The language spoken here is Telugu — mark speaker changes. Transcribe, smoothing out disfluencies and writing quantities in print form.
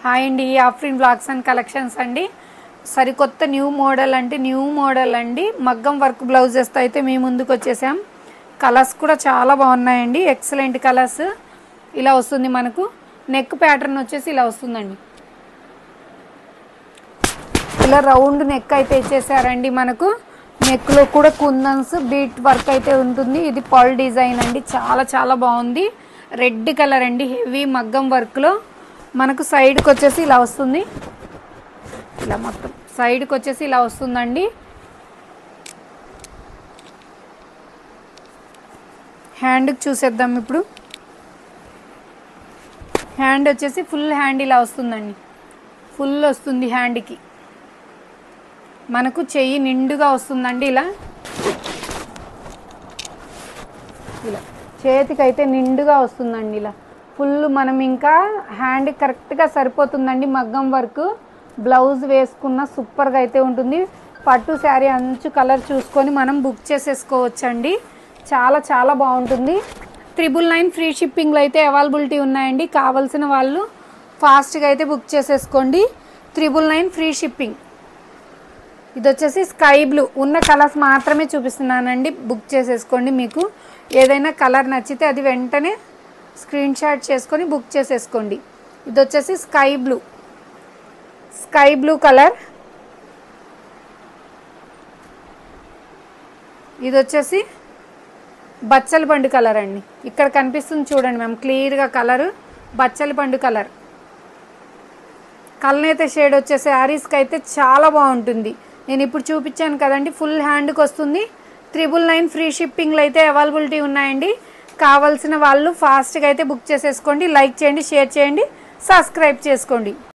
Speaker 1: హాయ్ అండి, ఆఫ్రిన్ బ్లాగ్స్ అండ్ కలెక్షన్స్ అండి. సరికొత్త న్యూ మోడల్ అండి. మగ్గం వర్క్ బ్లౌజెస్తో అయితే మేము ముందుకు వచ్చేసాం. కలర్స్ కూడా చాలా బాగున్నాయండి, ఎక్సలెంట్ కలర్స్. ఇలా వస్తుంది మనకు. నెక్ ప్యాటర్న్ వచ్చేసి ఇలా వస్తుందండి. ఇలా రౌండ్ నెక్ అయితే ఇచ్చేసారండి. మనకు నెక్లో కూడా కుందన్స్ బీట్ వర్క్ అయితే ఉంటుంది. ఇది పర్ల్ డిజైన్ అండి, చాలా చాలా బాగుంది. రెడ్ కలర్ అండి, హెవీ మగ్గం వర్క్లో మనకు సైడ్కి వచ్చేసి ఇలా వస్తుంది. ఇలా మొత్తం సైడ్కి వచ్చేసి ఇలా వస్తుందండి. హ్యాండ్కి చూసేద్దాం ఇప్పుడు. హ్యాండ్ వచ్చేసి ఫుల్ హ్యాండ్ ఇలా వస్తుందండి, ఫుల్ వస్తుంది హ్యాండ్కి. మనకు చెయ్యి నిండుగా వస్తుందండి. ఇలా ఇలా చేతికి అయితే నిండుగా వస్తుందండి. ఇలా ఫుల్ మనం ఇంకా హ్యాండ్ కరెక్ట్గా సరిపోతుందండి. మగ్గం వర్క్ బ్లౌజ్ వేసుకున్న సూపర్గా అయితే ఉంటుంది. పట్టు శారీ అంచు కలర్ చూసుకొని మనం బుక్ చేసేసుకోవచ్చండి. చాలా చాలా బాగుంటుంది. 999 ఫ్రీ షిప్పింగ్లో అయితే అవైలబిలిటీ ఉన్నాయండి. కావాల్సిన వాళ్ళు ఫాస్ట్గా అయితే బుక్ చేసేసుకోండి. 999 ఫ్రీ షిప్పింగ్. ఇది వచ్చేసి స్కై బ్లూ. ఉన్న కలర్స్ మాత్రమే చూపిస్తున్నానండి, బుక్ చేసేసుకోండి. మీకు ఏదైనా కలర్ నచ్చితే అది వెంటనే స్క్రీన్ షాట్ చేసుకొని బుక్ చేసేసుకోండి. ఇది వచ్చేసి స్కై బ్లూ కలర్. ఇది వచ్చేసి బచ్చల పండు కలర్ అండి. ఇక్కడ కనిపిస్తుంది చూడండి మేము క్లియర్గా కలరు, బచ్చల పండు కలర్. కల్నేత షేడ్ వచ్చే శారీస్కి అయితే చాలా బాగుంటుంది. నేను ఇప్పుడు చూపించాను కదండి, ఫుల్ హ్యాండ్కి వస్తుంది. 999 ఫ్రీ షిప్పింగ్లో అయితే అవైలబిలిటీ ఉన్నాయండి. కావాల్సిన వాళ్ళు ఫాస్ట్గా అయితే బుక్ చేసేసుకోండి. లైక్ చేయండి, షేర్ చేయండి, సబ్స్క్రైబ్ చేసుకోండి.